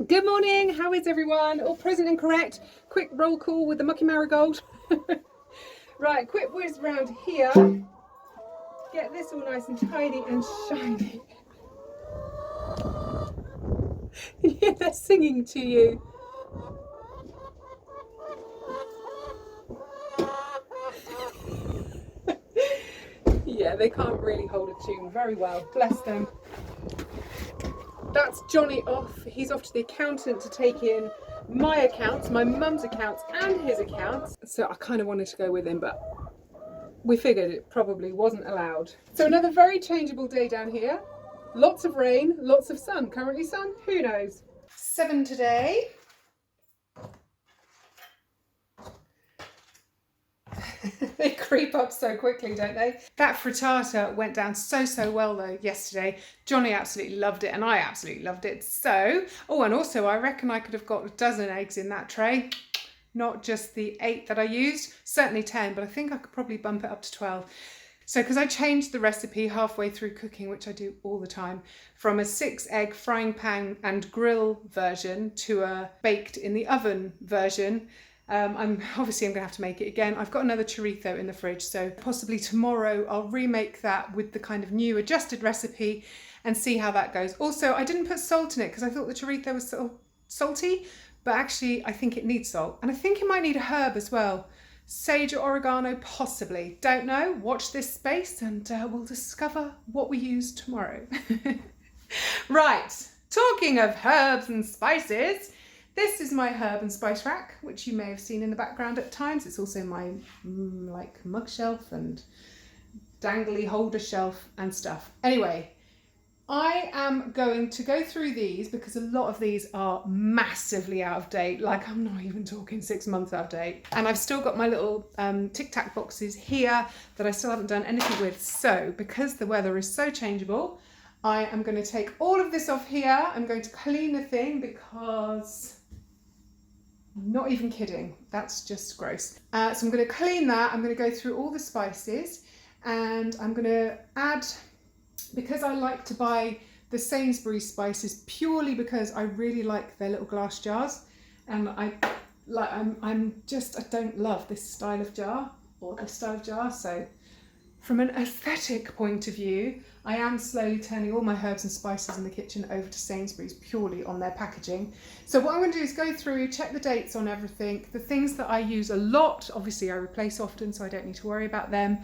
Good morning, how is everyone? All present and correct? Quick roll call with the mucky marigold. Right, quick whiz round here. Get this all nice and tidy and shiny. Yeah, they're singing to you. Yeah, they can't really hold a tune very well, bless them. That's Johnny off. He's off to the accountant to take in my accounts, my mum's accounts and his accounts. So I kind of wanted to go with him, but we figured it probably wasn't allowed. So another very changeable day down here. Lots of rain, lots of sun. Currently sun, who knows? 7 today. They creep up so quickly, don't they? That frittata went down so well though yesterday. Johnny absolutely loved it and I absolutely loved it. So, oh, and also I reckon I could have got a dozen eggs in that tray. Not just the 8 that I used, certainly 10, but I think I could probably bump it up to 12. So, because I changed the recipe halfway through cooking, which I do all the time, from a 6-egg frying pan and grill version to a baked in the oven version, I'm going to have to make it again. I've got another chorizo in the fridge, so possibly tomorrow I'll remake that with the kind of new adjusted recipe and see how that goes. Also, I didn't put salt in it because I thought the chorizo was sort of salty, but actually I think it needs salt. And I think it might need a herb as well. Sage or oregano, possibly. Don't know. Watch this space and we'll discover what we use tomorrow. Right, talking of herbs and spices, this is my herb and spice rack, which you may have seen in the background at times. It's also my like mug shelf and dangly holder shelf and stuff. Anyway, I am going to go through these because a lot of these are massively out of date. Like I'm not even talking 6 months out of date. And I've still got my little Tic Tac boxes here that I still haven't done anything with. So because the weather is so changeable, I am going to take all of this off here. I'm going to clean the thing because I'm not even kidding. That's just gross. So I'm going to clean that. I'm going to go through all the spices and I'm going to add, because I like to buy the Sainsbury's spices purely because I really like their little glass jars, and I don't love this style of jar or this style of jar. So from an aesthetic point of view, I am slowly turning all my herbs and spices in the kitchen over to Sainsbury's purely on their packaging. So what I'm going to do is go through, check the dates on everything. The things that I use a lot, obviously I replace often, so I don't need to worry about them.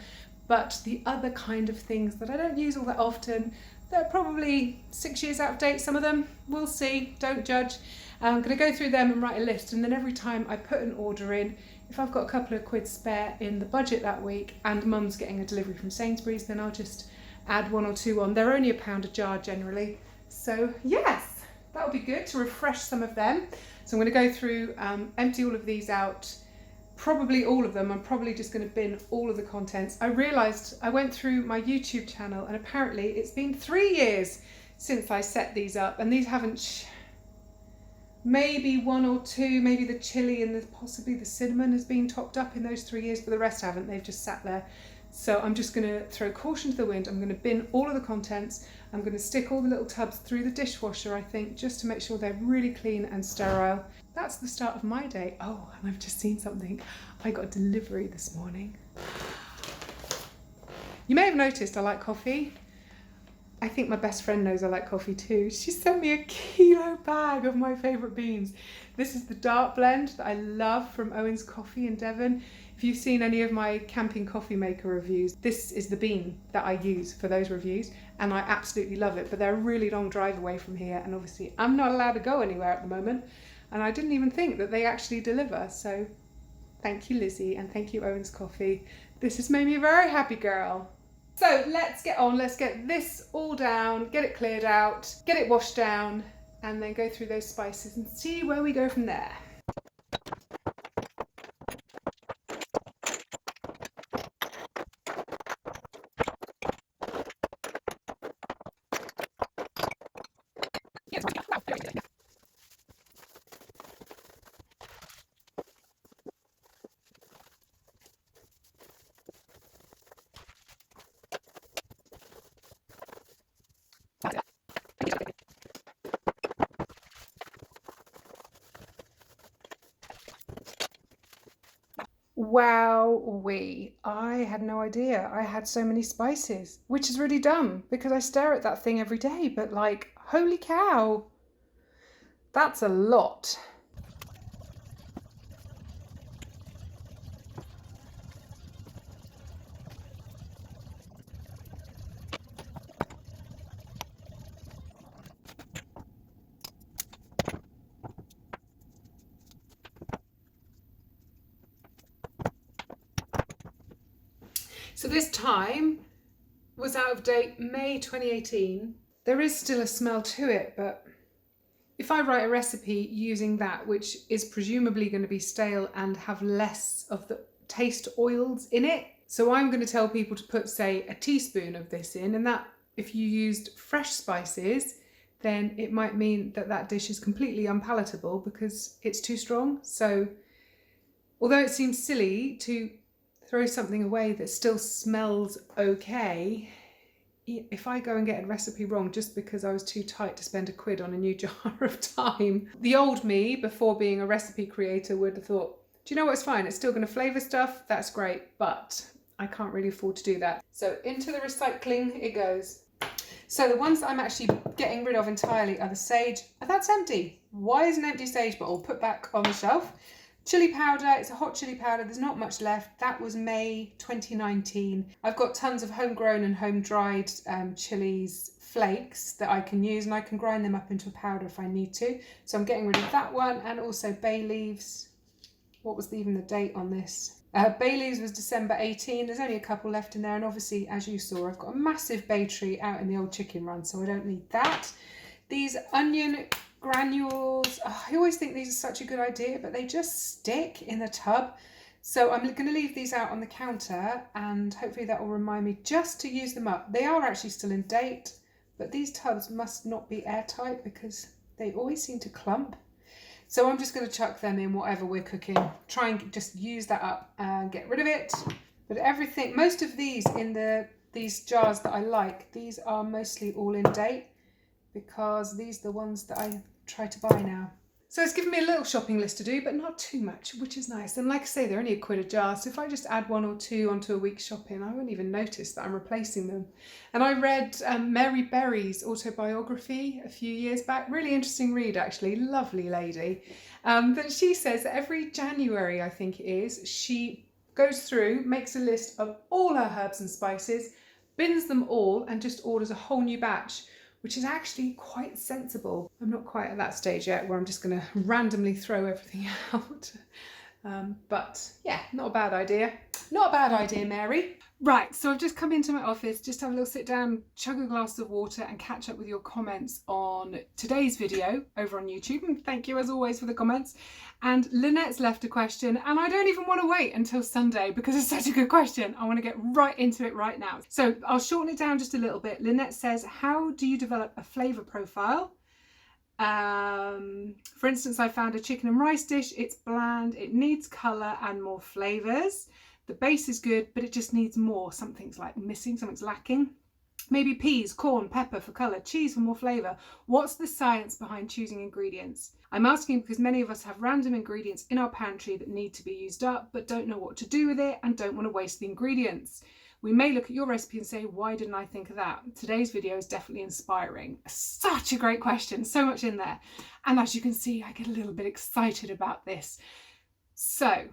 But the other kind of things that I don't use all that often, they're probably 6 years out of date, some of them. We'll see, don't judge. I'm going to go through them and write a list, and then every time I put an order in, if I've got a couple of quid spare in the budget that week and Mum's getting a delivery from Sainsbury's, then I'll just add 1 or 2 on. They're only £1 a jar generally. So yes, that would be good to refresh some of them. So I'm going to go through, empty all of these out. Probably all of them. I'm probably just going to bin all of the contents. I realised I went through my YouTube channel and apparently it's been 3 years since I set these up, and these haven't, maybe 1 or 2, maybe the chili and possibly the cinnamon has been topped up in those 3 years, but the rest haven't. They've just sat there. So I'm just going to throw caution to the wind. I'm going to bin all of the contents. I'm going to stick all the little tubs through the dishwasher, I think, just to make sure they're really clean and sterile. That's the start of my day. Oh, and I've just seen something. I got a delivery this morning. You may have noticed I like coffee. I think my best friend knows I like coffee too. She sent me a kilo bag of my favourite beans. This is the dark blend that I love from Owen's Coffee in Devon. If you've seen any of my camping coffee maker reviews, this is the bean that I use for those reviews, and I absolutely love it. But they're a really long drive away from here, and obviously I'm not allowed to go anywhere at the moment, and I didn't even think that they actually deliver. So thank you, Lizzie, and thank you, Owen's Coffee. This has made me a very happy girl. So let's get on, let's get this all down, get it cleared out, get it washed down, and then go through those spices and see where we go from there. Wowee, I had no idea I had so many spices, which is really dumb because I stare at that thing every day, but like, holy cow, that's a lot. So this time was out of date May 2018. There is still a smell to it, but if I write a recipe using that, which is presumably going to be stale and have less of the taste oils in it, so I'm going to tell people to put, say, a teaspoon of this in, and that if you used fresh spices, then it might mean that that dish is completely unpalatable because it's too strong. So although it seems silly to throw something away that still smells okay, if I go and get a recipe wrong just because I was too tight to spend £1 on a new jar of thyme, the old me before being a recipe creator would have thought, do you know what's fine? It's still going to flavour stuff, that's great, but I can't really afford to do that. So into the recycling it goes. So the ones that I'm actually getting rid of entirely are the sage. Oh, that's empty. Why is an empty sage bottle put back on the shelf? Chili powder, it's a hot chili powder, there's not much left. That was May 2019. I've got tons of homegrown and home dried chilies flakes that I can use, and I can grind them up into a powder if I need to. So I'm getting rid of that one, and also bay leaves. What was even the date on this? Bay leaves was December 18. There's only a couple left in there, and obviously, as you saw, I've got a massive bay tree out in the old chicken run, so I don't need that. These onion granules, I always think these are such a good idea, but they just stick in the tub. So I'm going to leave these out on the counter, and hopefully that will remind me just to use them up. They are actually still in date, but these tubs must not be airtight because they always seem to clump. So I'm just going to chuck them in whatever we're cooking, try and just use that up and get rid of it. But everything, most of these in these jars that I like, these are mostly all in date because these are the ones that I try to buy now. So it's given me a little shopping list to do, but not too much, which is nice. And like I say, they're only £1 a jar, so if I just add 1 or 2 onto a week's shopping, I won't even notice that I'm replacing them. And I read Mary Berry's autobiography a few years back. Really interesting read, actually. Lovely lady. But she says that every January, I think it is, she goes through, makes a list of all her herbs and spices, bins them all, and just orders a whole new batch, which is actually quite sensible. I'm not quite at that stage yet where I'm just going to randomly throw everything out. But yeah, not a bad idea. Not a bad idea, Mary. Right, so I've just come into my office, just have a little sit down, chug a glass of water and catch up with your comments on today's video over on YouTube. And thank you as always for the comments. And Lynette's left a question, and I don't even want to wait until Sunday because it's such a good question. I want to get right into it right now. So I'll shorten it down just a little bit. Lynette says, how do you develop a flavour profile? For instance, I found a chicken and rice dish. It's bland, it needs colour and more flavours. The base is good, but it just needs more. Something's like missing, something's lacking. Maybe peas, corn, pepper for colour, cheese for more flavour. What's the science behind choosing ingredients? I'm asking because many of us have random ingredients in our pantry that need to be used up, but don't know what to do with it and don't want to waste the ingredients. We may look at your recipe and say, why didn't I think of that? Today's video is definitely inspiring. Such a great question, so much in there. And as you can see, I get a little bit excited about this. So,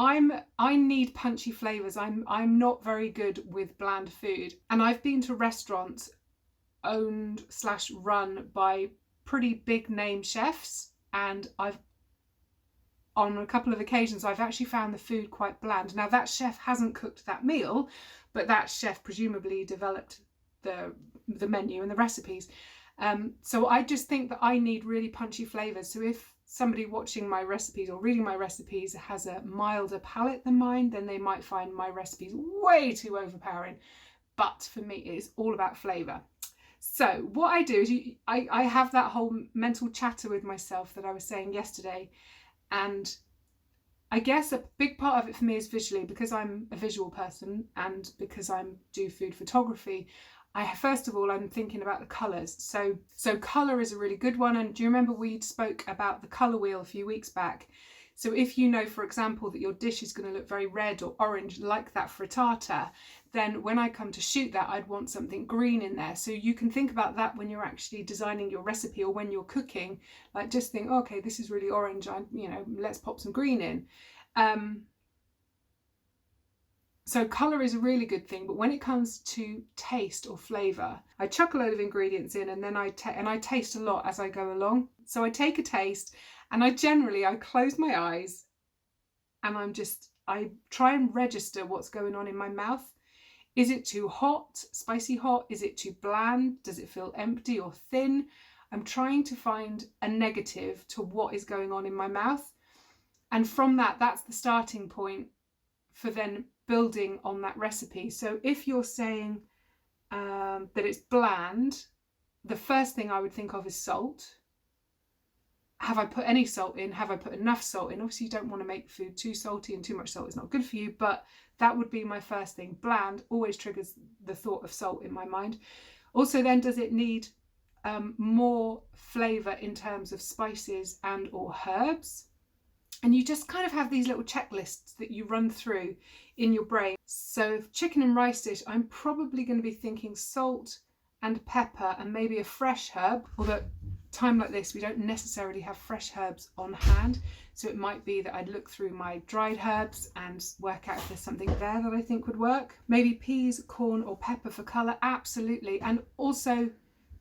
I need punchy flavours. I'm not very good with bland food. And I've been to restaurants owned / run by pretty big name chefs, and on a couple of occasions I've actually found the food quite bland. Now that chef hasn't cooked that meal, but that chef presumably developed the menu and the recipes. So I just think that I need really punchy flavours. So if somebody watching my recipes or reading my recipes has a milder palate than mine, then they might find my recipes way too overpowering. But for me, it's all about flavour. So what I do is I have that whole mental chatter with myself that I was saying yesterday. And I guess a big part of it for me is visually, because I'm a visual person and because I do food photography. First of all, I'm thinking about the colours. So colour is a really good one. And do you remember we spoke about the colour wheel a few weeks back? So if you know, for example, that your dish is going to look very red or orange like that frittata, then when I come to shoot that, I'd want something green in there. So you can think about that when you're actually designing your recipe or when you're cooking. Like just think, okay, this is really orange, let's pop some green in. So colour is a really good thing, but when it comes to taste or flavour, I chuck a load of ingredients in and then I taste a lot as I go along. So I take a taste and I close my eyes and I try and register what's going on in my mouth. Is it too hot, spicy hot? Is it too bland? Does it feel empty or thin? I'm trying to find a negative to what is going on in my mouth. And from that's the starting point for then building on that recipe. So if you're saying that it's bland, the first thing I would think of is salt. Have I put any salt in? Have I put enough salt in? Obviously you don't want to make food too salty, and too much salt is not good for you, but that would be my first thing. Bland always triggers the thought of salt in my mind. Also then, does it need more flavour in terms of spices and or herbs? And you just kind of have these little checklists that you run through in your brain. So if chicken and rice dish, I'm probably going to be thinking salt and pepper and maybe a fresh herb. Although time like this, we don't necessarily have fresh herbs on hand. So it might be that I'd look through my dried herbs and work out if there's something there that I think would work. Maybe peas, corn or pepper for colour, absolutely. And also,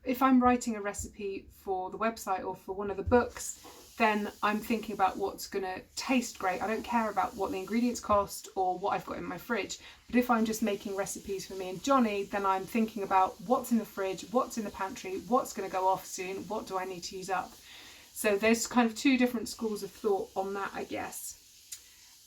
if I'm writing a recipe for the website or for one of the books, then I'm thinking about what's going to taste great. I don't care about what the ingredients cost or what I've got in my fridge. But if I'm just making recipes for me and Johnny, then I'm thinking about what's in the fridge, what's in the pantry, what's going to go off soon, what do I need to use up. So there's kind of two different schools of thought on that, I guess.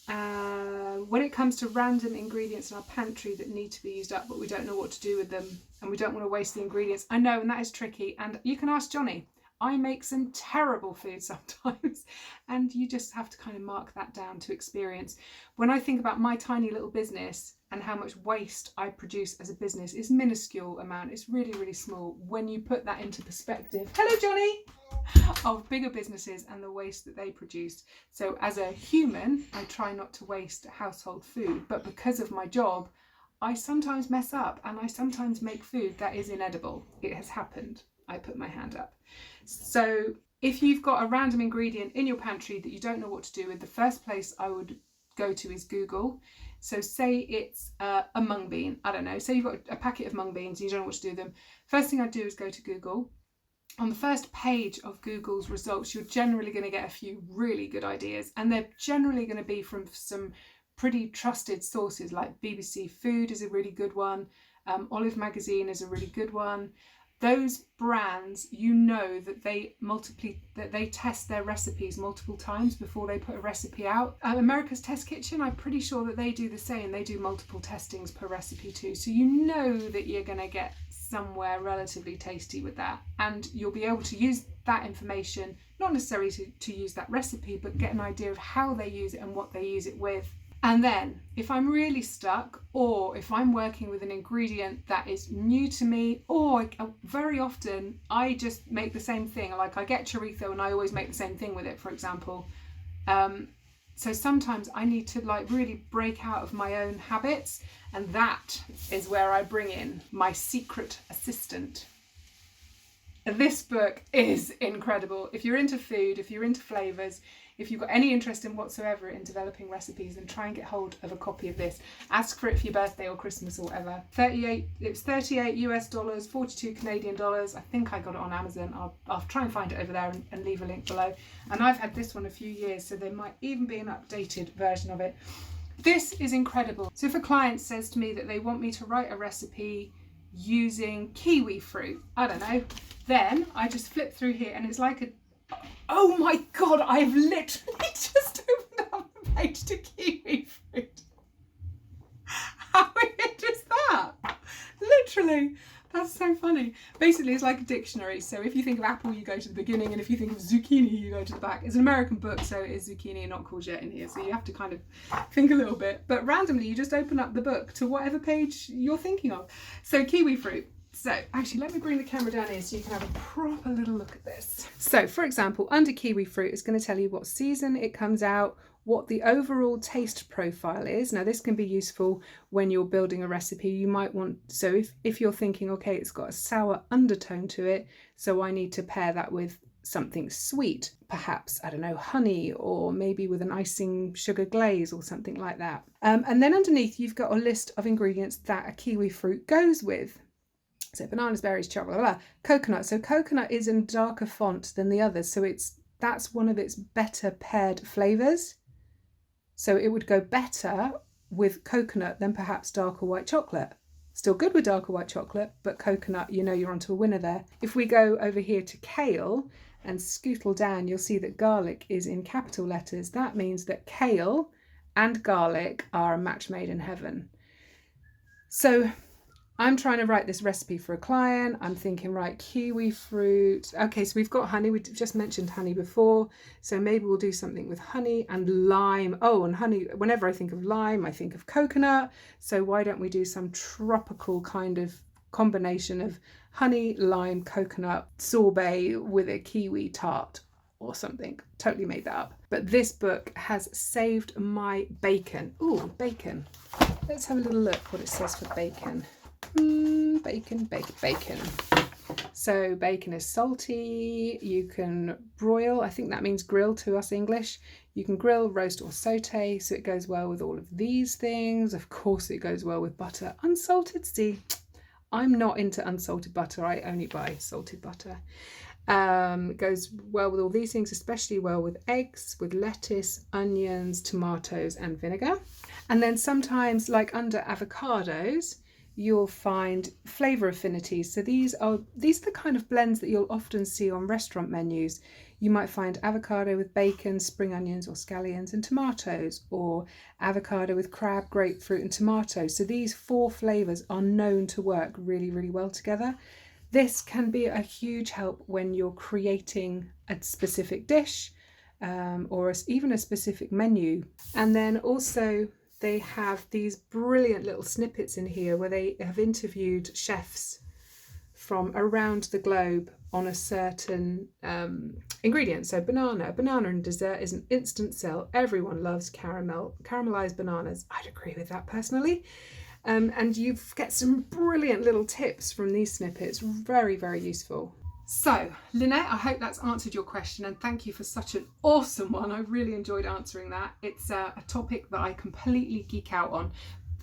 When it comes to random ingredients in our pantry that need to be used up, but we don't know what to do with them and we don't want to waste the ingredients. I know, and that is tricky. And you can ask Johnny. I make some terrible food sometimes, and you just have to kind of mark that down to experience. When I think about my tiny little business and how much waste I produce as a business, it's minuscule amount. It's really, really small when you put that into perspective. Hello, Johnny! Of bigger businesses and the waste that they produce. So as a human, I try not to waste household food, but because of my job, I sometimes mess up and I sometimes make food that is inedible. It has happened. I put my hand up. So if you've got a random ingredient in your pantry that you don't know what to do with, the first place I would go to is Google. So say it's a mung bean. I don't know. Say you've got a packet of mung beans and you don't know what to do with them. First thing I'd do is go to Google. On the first page of Google's results, you're generally going to get a few really good ideas, and they're generally going to be from some pretty trusted sources, like BBC Food is a really good one. Olive Magazine is a really good one. Those brands, you know that they test their recipes multiple times before they put a recipe out. America's Test Kitchen, I'm pretty sure that they do the same. They do multiple testings per recipe too. So you know that you're going to get somewhere relatively tasty with that. And you'll be able to use that information, not necessarily to use that recipe, but get an idea of how they use it and what they use it with. And then if I'm really stuck, or if I'm working with an ingredient that is new to me, or very often I just make the same thing. Like I get chorizo and I always make the same thing with it, for example. So sometimes I need to really break out of my own habits. And that is where I bring in my secret assistant. This book is incredible. If you're into food, if you're into flavours, if you've got any interest in whatsoever in developing recipes, then try and get hold of a copy of this. Ask for it for your birthday or Christmas or whatever. It was $38 US, $42 Canadian dollars. I think I got it on Amazon. I'll try and find it over there and leave a link below. And I've had this one a few years, so there might even be an updated version of it. This is incredible. So if a client says to me that they want me to write a recipe using kiwi fruit, I don't know, then I just flip through here and it's like oh my God, I've literally just opened up the page to kiwi fruit. How weird is that? Literally, that's so funny. Basically, it's like a dictionary. So if you think of apple, you go to the beginning, and if you think of zucchini, you go to the back. It's an American book, so it is zucchini and not courgette in here. So you have to kind of think a little bit. But randomly, you just open up the book to whatever page you're thinking of. So kiwi fruit. So actually, let me bring the camera down here so you can have a proper little look at this. So for example, under Kiwi Fruit, it's going to tell you what season it comes out, what the overall taste profile is. Now this can be useful when you're building a recipe. You might want, so if you're thinking, okay, it's got a sour undertone to it, so I need to pair that with something sweet, perhaps, I don't know, honey, or maybe with an icing sugar glaze or something like that. And then underneath you've got a list of ingredients that a kiwi fruit goes with. So bananas, berries, chocolate, blah, blah, coconut. So coconut is in a darker font than the others, so that's one of its better paired flavours. So it would go better with coconut than perhaps darker white chocolate. Still good with darker white chocolate, but coconut, you know you're onto a winner there. If we go over here to kale and scootle down, you'll see that garlic is in capital letters. That means that kale and garlic are a match made in heaven. So I'm trying to write this recipe for a client. I'm thinking, right, kiwi fruit. Okay, so we've got honey. We just mentioned honey before. So maybe we'll do something with honey and lime. Oh, and honey, whenever I think of lime, I think of coconut. So why don't we do some tropical kind of combination of honey, lime, coconut, sorbet with a kiwi tart or something. Totally made that up. But this book has saved my bacon. Ooh, bacon. Let's have a little look what it says for bacon. Bacon. So bacon is salty. You can broil. I think that means grill to us English. You can grill, roast or saute. So it goes well with all of these things. Of course it goes well with butter. Unsalted, see, I'm not into unsalted butter. I only buy salted butter. It goes well with all these things, especially well with eggs, with lettuce, onions, tomatoes and vinegar. And then sometimes, like under avocados, you'll find flavour affinities. So these are the kind of blends that you'll often see on restaurant menus. You might find avocado with bacon, spring onions or scallions and tomatoes, or avocado with crab, grapefruit and tomatoes. So these 4 flavours are known to work really, really well together. This can be a huge help when you're creating a specific dish or even a specific menu. And then also they have these brilliant little snippets in here where they have interviewed chefs from around the globe on a certain ingredient. So banana in dessert is an instant sell. Everyone loves caramelized bananas. I'd agree with that personally. And you get some brilliant little tips from these snippets. Very, very useful. So, Lynette, I hope that's answered your question and thank you for such an awesome one. I really enjoyed answering that. It's a topic that I completely geek out on.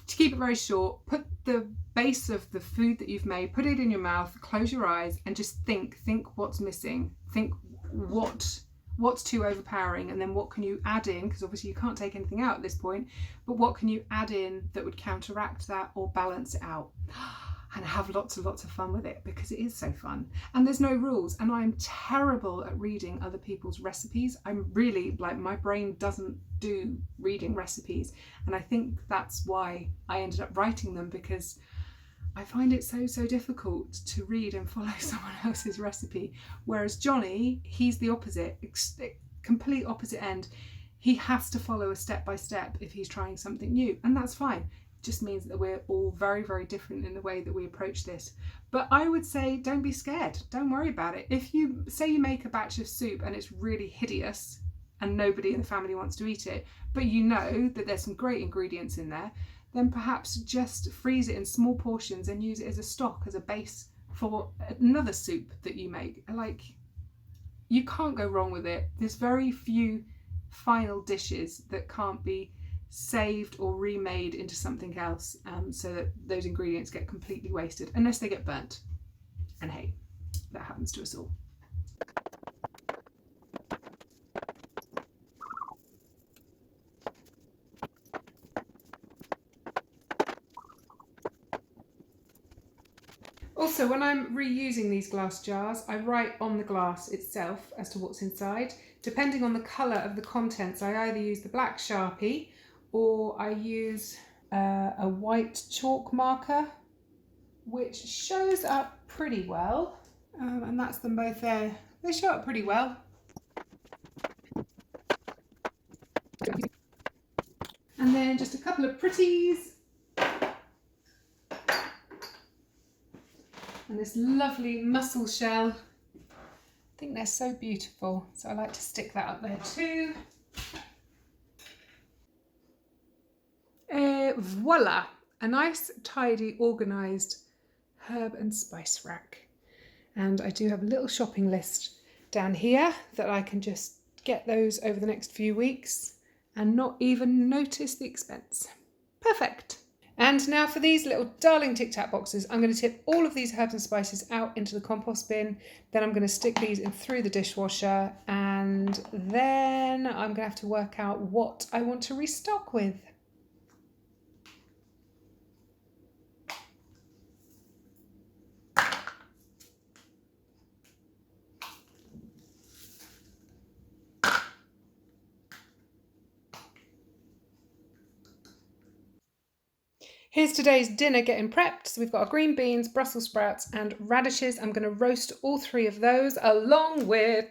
To keep it very short, put the base of the food that you've made, put it in your mouth, close your eyes and just think what's missing. Think what's too overpowering, and then what can you add in, because obviously you can't take anything out at this point, but what can you add in that would counteract that or balance it out? And have lots and lots of fun with it, because it is so fun. And there's no rules, and I'm terrible at reading other people's recipes. I'm really, like, my brain doesn't do reading recipes, and I think that's why I ended up writing them, because I find it so difficult to read and follow someone else's recipe. Whereas Johnny, he's the opposite, complete opposite end. He has to follow a step by step if he's trying something new, and that's fine. Just means that we're all very, very different in the way that we approach this. But I would say don't be scared. Don't worry about it. If you say you make a batch of soup and it's really hideous and nobody in the family wants to eat it, but you know that there's some great ingredients in there, then perhaps just freeze it in small portions and use it as a stock, as a base for another soup that you make. Like, you can't go wrong with it. There's very few final dishes that can't be saved or remade into something else, so that those ingredients get completely wasted, unless they get burnt. And hey, that happens to us all. Also, when I'm reusing these glass jars, I write on the glass itself as to what's inside. Depending on the colour of the contents, I either use the black Sharpie or I use a white chalk marker, which shows up pretty well. And that's them both there. They show up pretty well. And then just a couple of pretties. And this lovely mussel shell. I think they're so beautiful, so I like to stick that up there too. Voila! A nice, tidy, organised herb and spice rack. And I do have a little shopping list down here that I can just get those over the next few weeks and not even notice the expense. Perfect. And now for these little darling Tic Tac boxes, I'm going to tip all of these herbs and spices out into the compost bin. Then I'm going to stick these in through the dishwasher, and then I'm going to have to work out what I want to restock with. Here's today's dinner getting prepped. So we've got our green beans, Brussels sprouts and radishes. I'm going to roast all three of those along with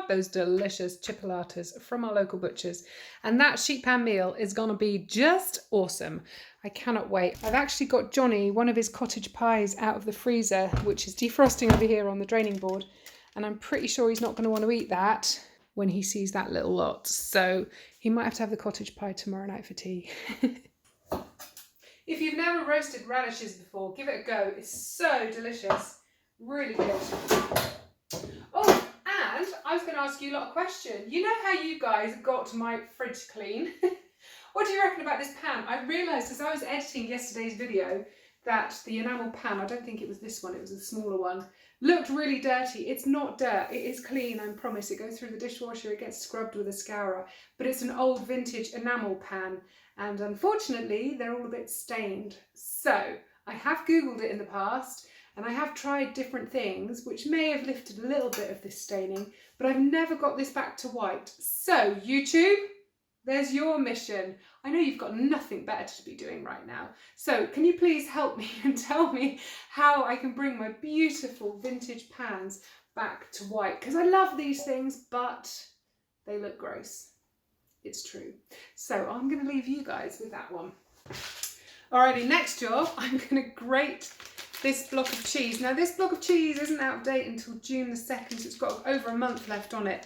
those delicious chipolatas from our local butchers. And that sheet pan meal is going to be just awesome. I cannot wait. I've actually got Johnny one of his cottage pies out of the freezer, which is defrosting over here on the draining board. And I'm pretty sure he's not going to want to eat that when he sees that little lot. So he might have the cottage pie tomorrow night for tea. If you've never roasted radishes before, give it a go. It's so delicious. Really good. Oh, and I was going to ask you a lot of questions. You know how you guys got my fridge clean? What do you reckon about this pan? I realised as I was editing yesterday's video that the enamel pan, I don't think it was this one, it was a smaller one, looked really dirty. It's not dirt, it is clean, I promise. It goes through the dishwasher, it gets scrubbed with a scourer, but it's an old vintage enamel pan. And unfortunately, they're all a bit stained. So I have Googled it in the past and I have tried different things which may have lifted a little bit of this staining, but I've never got this back to white. So YouTube, there's your mission. I know you've got nothing better to be doing right now. So can you please help me and tell me how I can bring my beautiful vintage pans back to white? Because I love these things, but they look gross. It's true. So I'm going to leave you guys with that one. Alrighty, next job, I'm going to grate this block of cheese. Now this block of cheese isn't out of date until June the 2nd, so it's got over a month left on it.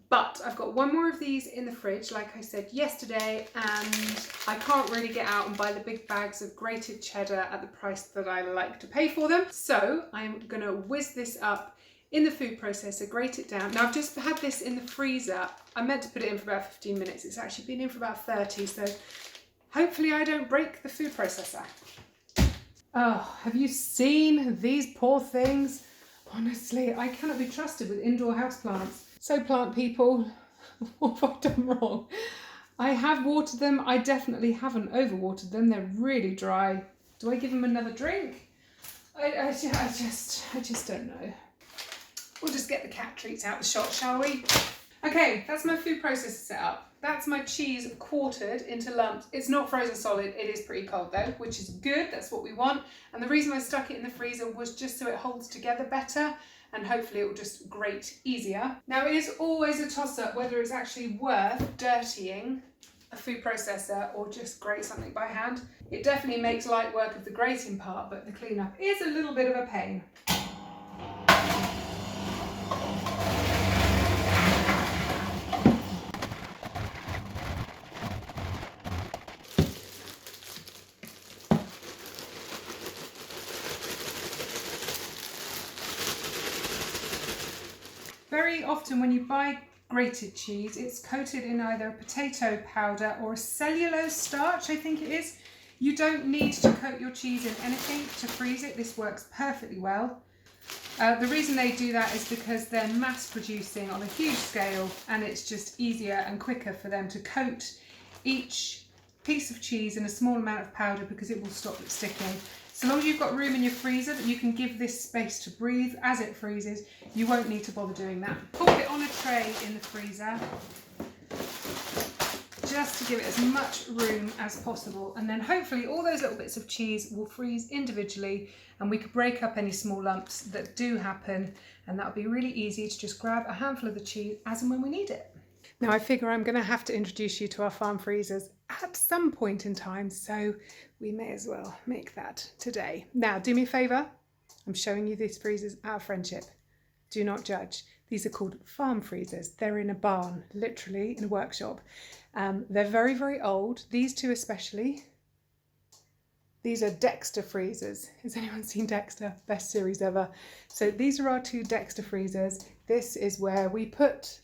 But I've got one more of these in the fridge, like I said yesterday, and I can't really get out and buy the big bags of grated cheddar at the price that I like to pay for them. So I'm going to whiz this up in the food processor, grate it down. Now I've just had this in the freezer. I meant to put it in for about 15 minutes. It's actually been in for about 30, so hopefully I don't break the food processor. Oh, have you seen these poor things? Honestly, I cannot be trusted with indoor houseplants. So plant people, what have I done wrong? I have watered them. I definitely haven't overwatered them. They're really dry. Do I give them another drink? I just don't know. We'll just get the cat treats out the shot, shall we? Okay, that's my food processor set up. That's my cheese quartered into lumps. It's not frozen solid, it is pretty cold though, which is good, that's what we want. And the reason I stuck it in the freezer was just so it holds together better and hopefully it will just grate easier. Now it is always a toss-up whether it's actually worth dirtying a food processor or just grate something by hand. It definitely makes light work of the grating part, but the cleanup is a little bit of a pain. Very often when you buy grated cheese, it's coated in either a potato powder or a cellulose starch, I think it is. You don't need to coat your cheese in anything to freeze it. This works perfectly well. The reason they do that is because they're mass producing on a huge scale and it's just easier and quicker for them to coat each piece of cheese in a small amount of powder because it will stop it sticking. So long as you've got room in your freezer that you can give this space to breathe as it freezes, you won't need to bother doing that. Put it on a tray in the freezer just to give it as much room as possible, and then hopefully all those little bits of cheese will freeze individually and we could break up any small lumps that do happen, and that'll be really easy to just grab a handful of the cheese as and when we need it. Now I figure I'm going to have to introduce you to our farm freezers at some point in time, so we may as well make that today. Now do me a favour, I'm showing you these freezers out of friendship. Do not judge. These are called farm freezers. They're in a barn, literally in a workshop. They're very, very old. These two especially. These are Dexter Freezers. Has anyone seen Dexter? Best series ever. So these are our two Dexter Freezers. This is where we put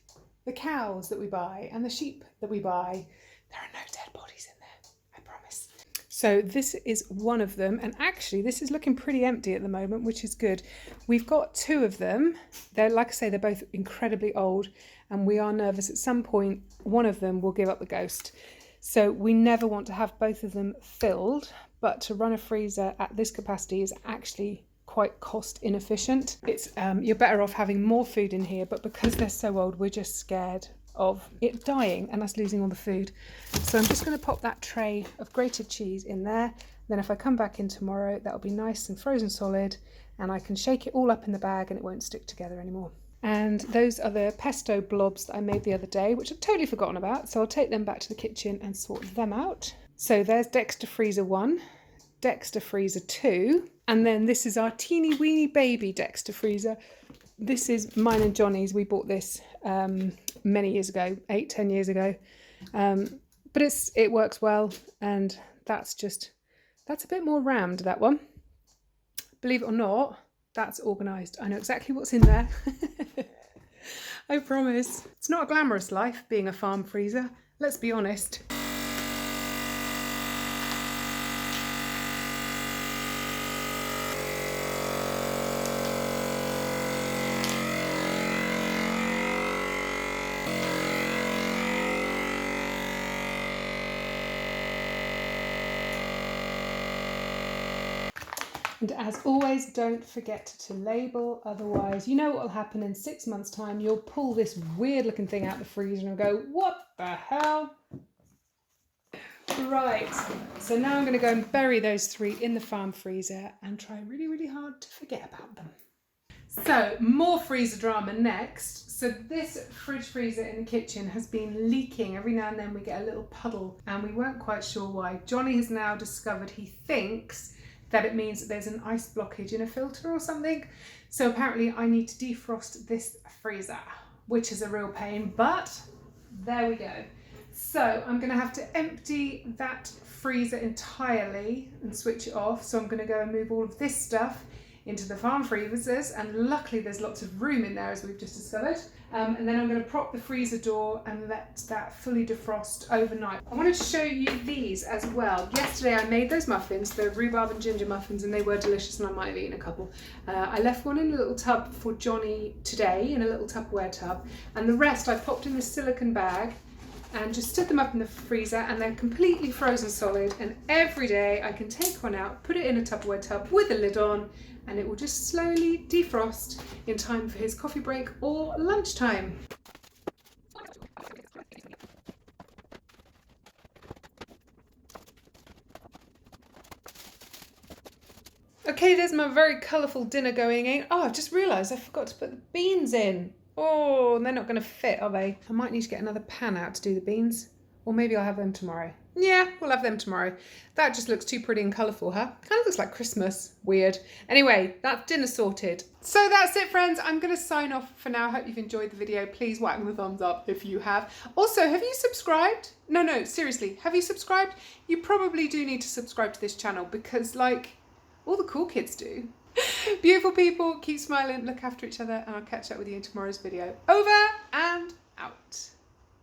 the cows that we buy and the sheep that we buy. There are no dead bodies in there, I promise. So this is one of them, and actually this is looking pretty empty at the moment, which is good. We've got two of them. They're, like I say, they're both incredibly old, and we are nervous at some point one of them will give up the ghost. So we never want to have both of them filled, but to run a freezer at this capacity is actually quite cost inefficient. It's you're better off having more food in here, but because they're so old, we're just scared of it dying and us losing all the food. So I'm just going to pop that tray of grated cheese in there. Then if I come back in tomorrow, that'll be nice and frozen solid, and I can shake it all up in the bag and it won't stick together anymore. And those are the pesto blobs that I made the other day, which I've totally forgotten about. So I'll take them back to the kitchen and sort them out. So there's Dexter Freezer 1, Dexter Freezer 2, and then this is our teeny weeny baby Dexter Freezer. This is mine and Johnny's. We bought this many years ago, 8-10 years ago. But it works well, and that's a bit more rammed, that one. Believe it or not, that's organised. I know exactly what's in there. I promise. It's not a glamorous life being a farm freezer, let's be honest. And as always, don't forget to label, otherwise you know what will happen in 6 months' time. You'll pull this weird looking thing out the freezer and go, what the hell? Right, so now I'm going to go and bury those three in the farm freezer and try really, really hard to forget about them. So, more freezer drama next. So this fridge freezer in the kitchen has been leaking. Every now and then we get a little puddle and we weren't quite sure why. Johnny has now discovered he thinks that it means that there's an ice blockage in a filter or something. So apparently I need to defrost this freezer, which is a real pain, but there we go. So I'm gonna have to empty that freezer entirely and switch it off. So I'm gonna go and move all of this stuff into the farm freezers, and luckily there's lots of room in there, as we've just discovered. And then I'm going to prop the freezer door and let that fully defrost overnight. I wanted to show you these as well. Yesterday I made those muffins, the rhubarb and ginger muffins, and they were delicious, and I might have eaten a couple. I left one in a little tub for Johnny today, in a little Tupperware tub, and the rest I popped in this silicone bag and just stood them up in the freezer, and they're completely frozen solid, and every day I can take one out, put it in a Tupperware tub with a lid on, and it will just slowly defrost in time for his coffee break or lunchtime. Okay, there's my very colourful dinner going in. Oh, I've just realised I forgot to put the beans in. Oh, they're not going to fit, are they? I might need to get another pan out to do the beans. Or maybe I'll have them tomorrow. Yeah, we'll have them tomorrow. That just looks too pretty and colourful, huh? Kind of looks like Christmas. Weird. Anyway, that's dinner sorted. So that's it, friends. I'm going to sign off for now. I hope you've enjoyed the video. Please whack the thumbs up if you have. Also, have you subscribed? No, seriously. Have you subscribed? You probably do need to subscribe to this channel because, like, all the cool kids do. Beautiful people, keep smiling, look after each other, and I'll catch up with you in tomorrow's video. Over and out.